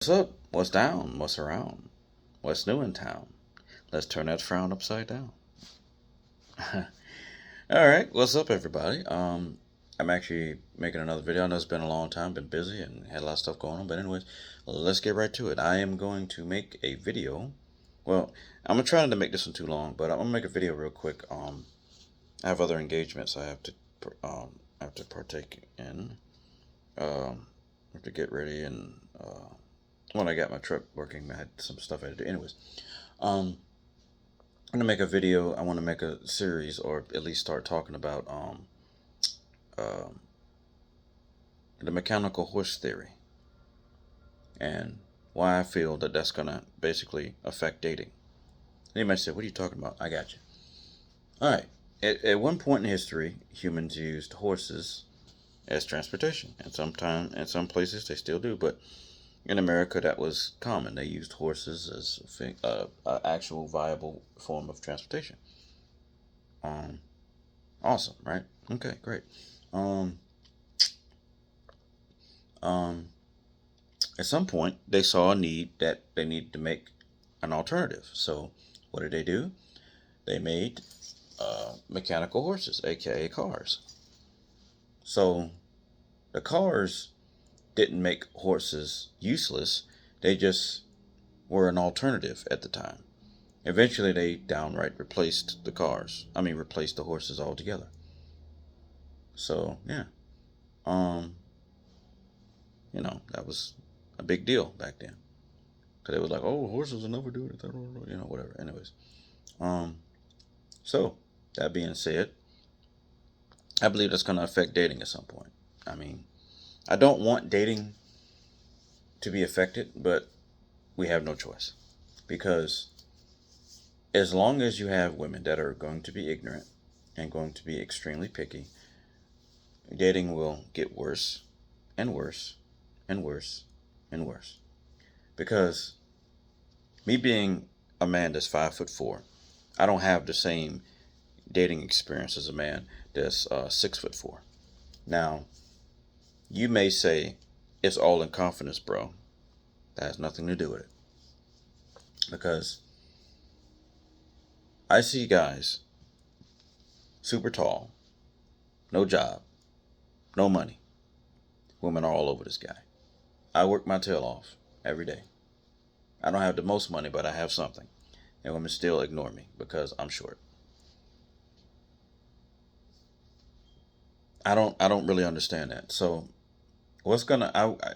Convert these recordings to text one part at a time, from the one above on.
What's up? What's down? What's around? What's new in town? Let's turn that frown upside down. All right, what's up, everybody? I'm actually making another video. I know it's been a long time, been busy, and had a lot of stuff going on. But anyways, let's get right to it. I am going to make a video. Well, I'm gonna try not to make this one too long, but I'm gonna make a video real quick. I have other engagements I have to partake in. I have to get ready and when I got my truck working, I had some stuff I had to do. Anyways, um, I'm gonna make a video. I want to make a series, or at least start talking about um, the mechanical horse theory and why I feel that that's gonna basically affect dating. And you might say, "What are you talking about?" I got you. All right. At one point in history, humans used horses as transportation, and sometimes in some places they still do. But in America, that was common. They used horses as a actual viable form of transportation. Um, Awesome, right? Okay, great. Um, um, at some point, they saw a need that they needed to make an alternative. So, what did they do? They made mechanical horses, aka cars. So, the cars didn't make horses useless, they just were an alternative at the time. Eventually, they downright replaced the cars. I mean, replaced the horses altogether. So, yeah. Um, that was a big deal back then. Because they was like, oh, horses will never do it. Whatever. Anyways. Um, so, that being said, I believe that's going to affect dating at some point. I mean, I don't want dating to be affected, but we have no choice. Because as long as you have women that are going to be ignorant and going to be extremely picky, dating will get worse and worse and worse and worse. Because me being a man that's 5'4", I don't have the same dating experience as a man that's 6'4". Now, you may say it's all in confidence, bro. That has nothing to do with it. Because I see guys super tall, no job, no money. Women are all over this guy. I work my tail off every day. I don't have the most money, but I have something. And women still ignore me because I'm short. I don't really understand that. So what's gonna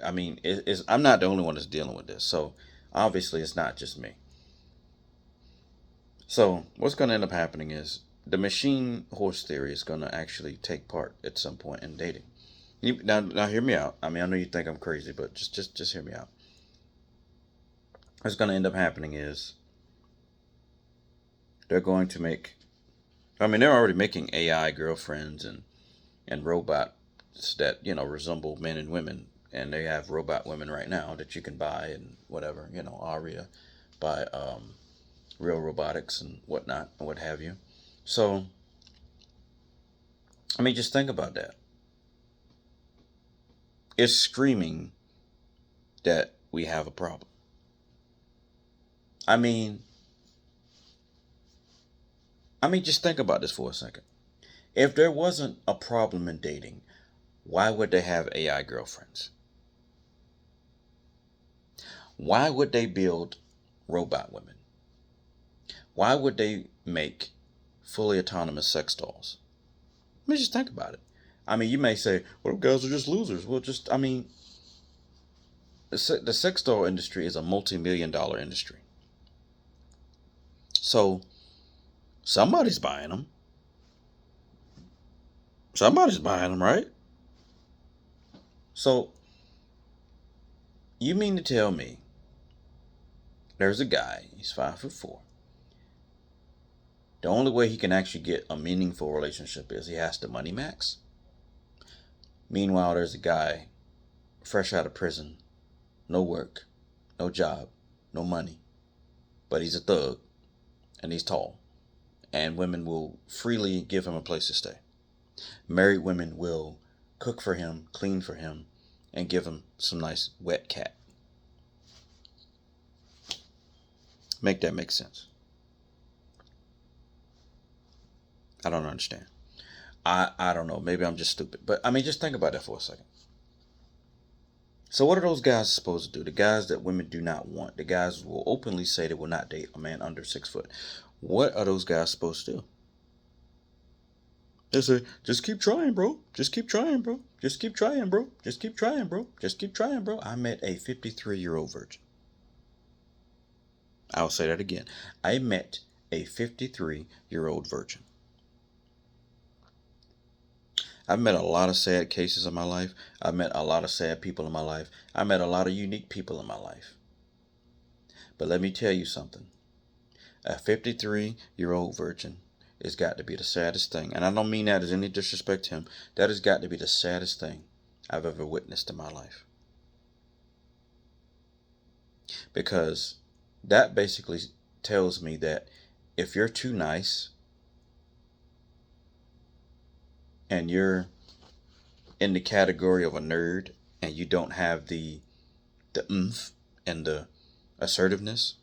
I mean is I'm not the only one that's dealing with this. So obviously it's not just me. So what's gonna end up happening is the machine horse theory is gonna actually take part at some point in dating. Now hear me out. I mean I know you think I'm crazy, but just hear me out. What's gonna end up happening is they're going to make. I mean they're already making AI girlfriends and robots that resemble men and women, and they have robot women right now that you can buy and whatever. Aria by Real Robotics and whatnot and what have you. So I mean, just think about that. It's screaming that we have a problem. I mean, just think about this for a second. If there wasn't a problem in dating, why would they have AI girlfriends? Why would they build robot women? Why would they make fully autonomous sex dolls? I mean, just think about it. I mean, you may say, well, guys are just losers. Well, I mean, the sex doll industry is a multi-million-dollar industry. So somebody's buying them. Somebody's buying them, right? So you mean to tell me there's a guy, he's 5'4". The only way he can actually get a meaningful relationship is he has to money max? Meanwhile, there's a guy fresh out of prison, no work, no job, no money, but he's a thug and he's tall, and women will freely give him a place to stay. Married women will cook for him, clean for him, and give him some nice wet cat. Make that make sense. I don't understand. I don't know. Maybe I'm just stupid. But I mean, just think about that for a second. So what are those guys supposed to do? The guys that women do not want. The guys who will openly say they will not date a man under 6 foot. What are those guys supposed to do? They say, just keep trying, bro. Just keep trying, bro. Just keep trying, bro. Just keep trying, bro. Just keep trying, bro. I met a 53-year-old virgin. I'll say that again. I met a 53-year-old virgin. I've met a lot of sad cases in my life. I've met a lot of sad people in my life. I met a lot of unique people in my life. But let me tell you something. A 53-year-old virgin has got to be the saddest thing. And I don't mean that as any disrespect to him. That has got to be the saddest thing I've ever witnessed in my life. Because that basically tells me that if you're too nice and you're in the category of a nerd and you don't have the oomph and the assertiveness,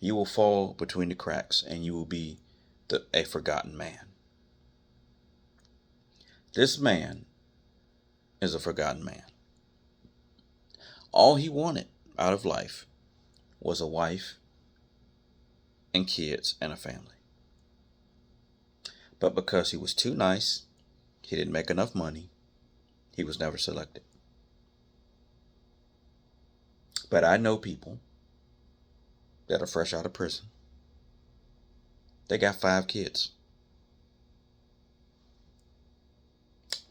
you will fall between the cracks and you will be a forgotten man. This man is a forgotten man. All he wanted out of life was a wife and kids and a family. But because he was too nice, he didn't make enough money, he was never selected. But I know people that are fresh out of prison. They got 5 kids.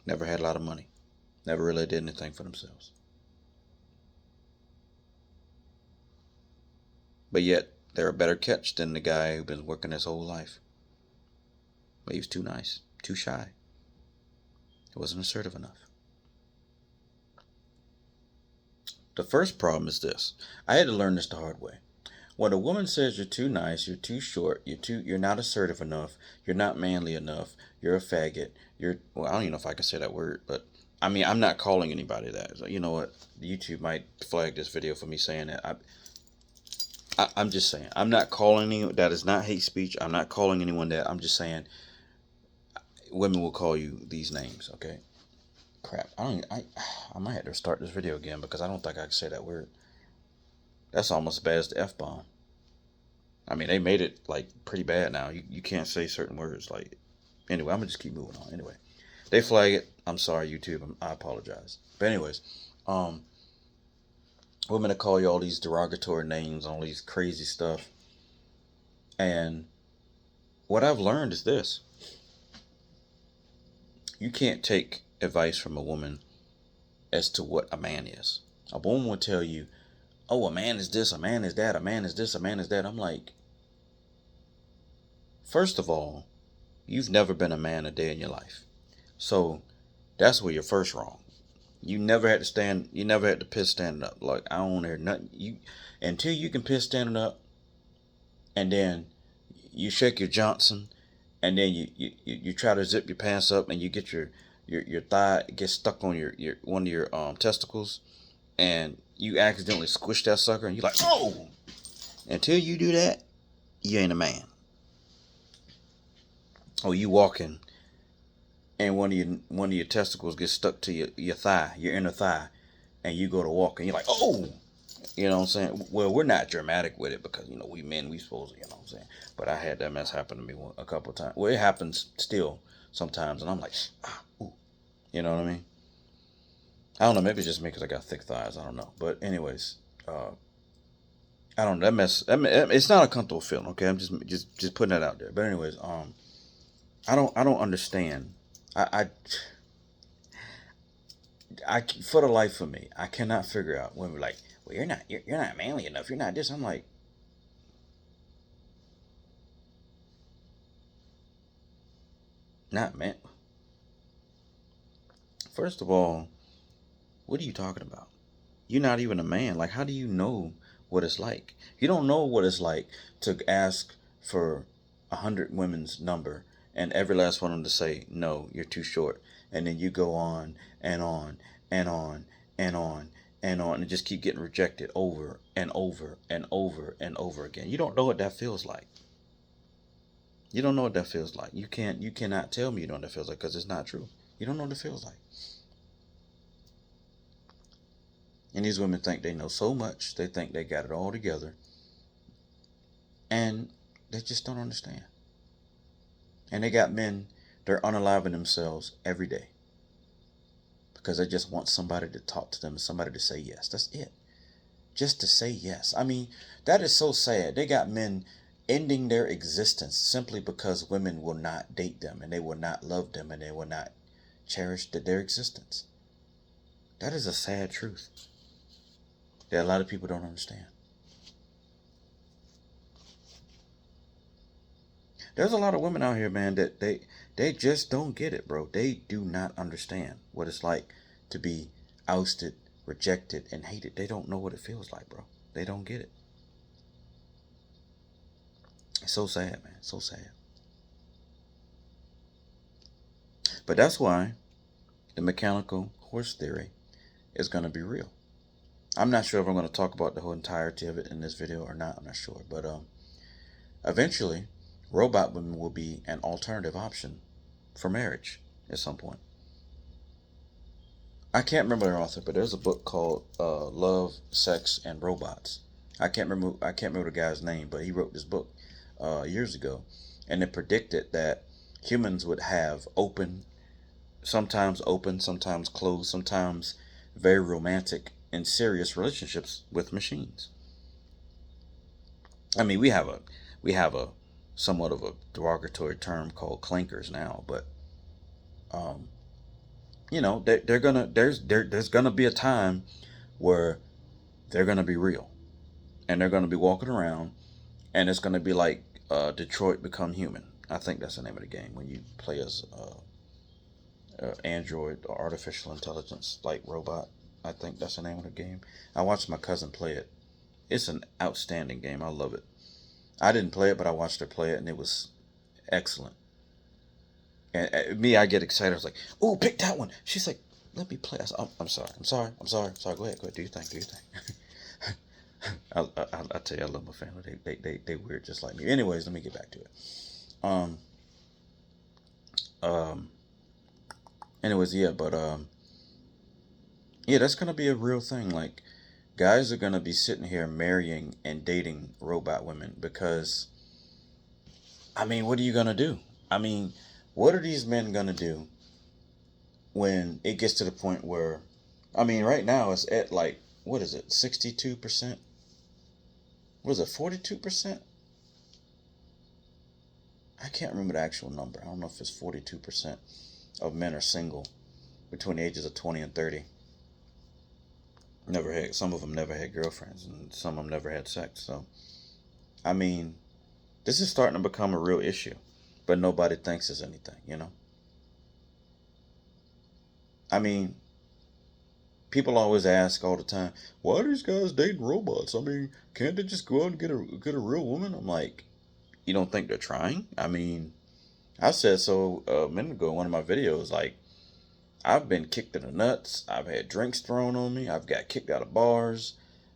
Never had a lot of money. Never really did anything for themselves. But yet, they're a better catch than the guy who's been working his whole life. But he was too nice, too shy. He wasn't assertive enough. The first problem is this. I had to learn this the hard way. When a woman says you're too nice, you're too short, you're not assertive enough, you're not manly enough, you're a faggot, well, I don't even know if I can say that word, but I mean, I'm not calling anybody that. So, you know what? YouTube might flag this video for me saying that. I'm just saying. I'm not calling anyone. That is not hate speech. I'm not calling anyone that. I'm just saying women will call you these names, okay? Crap. I might have to start this video again because I don't think I can say that word. That's almost as bad as the F-bomb. I mean, they made it, like, pretty bad now. You can't say certain words, like... Anyway, I'm going to just keep moving on. Anyway, they flag it. I'm sorry, YouTube. I apologize. But anyways, women to call you all these derogatory names, all these crazy stuff. And what I've learned is this. You can't take advice from a woman as to what a man is. A woman will tell you, oh, a man is this, a man is that, a man is this, a man is that. I'm like, first of all, you've never been a man a day in your life. So that's where you're first wrong. You never had to piss standing up. Like, I don't want to hear nothing. Until you can piss standing up, and then you shake your Johnson, and then you try to zip your pants up, and you get your thigh gets stuck on your one of your testicles, and you accidentally squish that sucker, and you're like, oh! Until you do that, you ain't a man. Or you walking, and one of your testicles gets stuck to your thigh, your inner thigh, and you go to walk, and you're like, oh! You know what I'm saying? Well, we're not dramatic with it because, you know, we men, we supposed to, you know what I'm saying? But I had that mess happen to me a couple of times. Well, it happens still sometimes, and I'm like, ooh. You know what I mean? I don't know, maybe it's just me because I got thick thighs. I don't know. But anyways, I don't know. It's not a comfortable feeling, okay? I'm just putting that out there. But anyways, I don't understand. For the life of me, I cannot figure out when we're like, well, you're not manly enough. You're not this. I'm like, not man. First of all, what are you talking about? You're not even a man. Like, how do you know what it's like? You don't know what it's like to ask for 100 women's number and every last one of them to say, no, you're too short. And then you go on and on and on and on. and just keep getting rejected over and over and over and over again. You don't know what that feels like. You don't know what that feels like. You cannot tell me you know what that feels like, because it's not true. You don't know what it feels like. And these women think they know so much. They think they got it all together. And they just don't understand. And they got men, they're unaliving themselves every day, because they just want somebody to talk to them, somebody to say yes. That's it. Just to say yes. I mean, that is so sad. They got men ending their existence simply because women will not date them, and they will not love them, and they will not cherish their existence. That is a sad truth that a lot of people don't understand. There's a lot of women out here, man, that they just don't get it, bro. They do not understand what it's like to be ousted, rejected, and hated. They don't know what it feels like, bro. They don't get it. It's so sad, man. So sad. But that's why the mechanical horse theory is going to be real. I'm not sure if I'm going to talk about the whole entirety of it in this video or not. I'm not sure. But eventually, robot women will be an alternative option for marriage at some point. I can't remember the author, but there's a book called Love, Sex, and Robots. I can't remember the guy's name, but he wrote this book years ago, and it predicted that humans would have sometimes closed, sometimes very romantic and serious relationships with machines. I mean, we have a somewhat of a derogatory term called clankers now, but you know, there's gonna be a time where they're gonna be real, and they're gonna be walking around, and it's gonna be like Detroit Become Human. I think that's the name of the game, when you play as android or artificial intelligence like robot. I think that's the name of the game. I watched my cousin play it. It's an outstanding game. I love it. I didn't play it, but I watched her play it, and it was excellent. And me, I get excited. I was like, "Oh, pick that one." She's like, "Let me play." I said, I'm sorry. I'm sorry. I'm sorry. I'm sorry. Go ahead. Go ahead. Do your thing. Do your thing. I tell you, I love my family. They weird just like me. Anyways, let me get back to it. Um. Um. Anyways, yeah, but yeah, that's gonna be a real thing. Like, guys are gonna be sitting here marrying and dating robot women because, I mean, what are you gonna do? I mean, what are these men gonna do when it gets to the point where, I mean, right now it's at like, what is it, 62%? Was it 42%? I can't remember the actual number. I don't know if it's 42% of men are single between the ages of 20 and 30. Some of them never had girlfriends, and some of them never had sex. So, I mean, this is starting to become a real issue, but nobody thinks it's anything, you know? I mean, people always ask all the time, why are these guys dating robots? I mean, can't they just go out and get a real woman? I'm like, you don't think they're trying? I mean, I said so a minute ago in one of my videos, like, I've been kicked in the nuts. I've had drinks thrown on me. I've got kicked out of bars.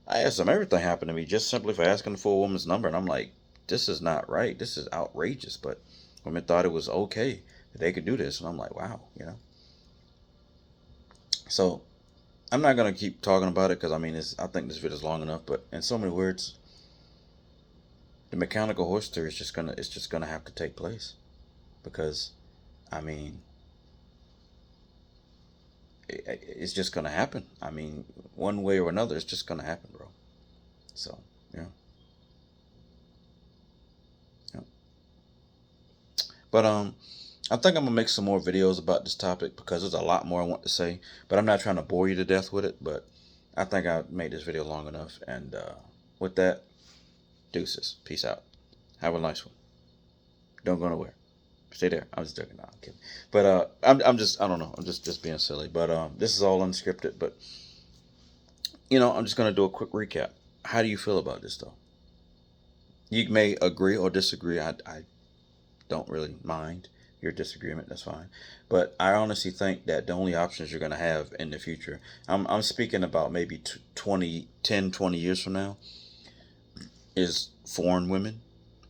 I had everything happen to me just simply for asking for a woman's number. And I'm like, this is not right. This is outrageous. But women thought it was okay that they could do this. And I'm like, wow, you know. So I'm not going to keep talking about it because, I mean, I think this video is long enough. But in so many words, the mechanical horse theory is just gonna have to take place. Because, I mean, it's just gonna happen. I mean, one way or another, it's just gonna happen, bro. So, yeah. Yeah. But I think I'm gonna make some more videos about this topic because there's a lot more I want to say. But I'm not trying to bore you to death with it. But I think I made this video long enough. And with that, deuces. Peace out. Have a nice one. Don't go nowhere. Stay there. I'm just joking. No, I'm kidding. But I'm just, I don't know. I'm just being silly. But this is all unscripted. But you know, I'm just gonna do a quick recap. How do you feel about this, though? You may agree or disagree. I don't really mind. your disagreement, that's fine. But I honestly think that the only options you're going to have in the future, I'm speaking about maybe 20 years from now, is foreign women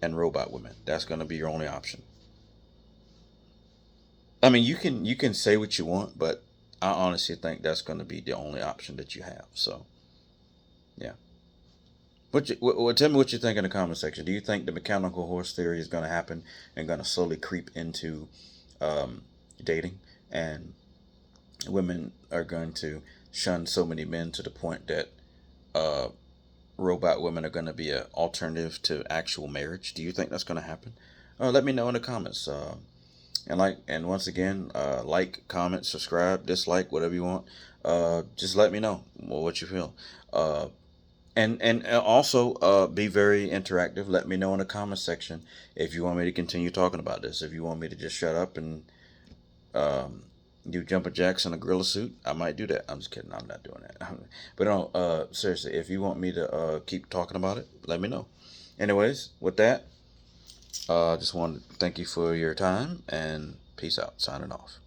and robot women. That's going to be your only option. I mean, you can say what you want, but I honestly think that's going to be the only option that you have. So, yeah. Tell me what you think in the comment section. Do you think the mechanical horse theory is going to happen and going to slowly creep into um, dating, and women are going to shun so many men to the point that uh, robot women are going to be an alternative to actual marriage? Do you think that's going to happen? Let me know in the comments. And once again, like, comment, subscribe, dislike, whatever you want. Just let me know what you feel. Uh, and also be very interactive. Let me know in the comment section if you want me to continue talking about this. If you want me to just shut up and um, do jumping jacks in a gorilla suit, I might do that. I'm just kidding. I'm not doing that. But no, seriously, if you want me to keep talking about it, let me know. Anyways, with that, just want to thank you for your time and peace out. Signing off.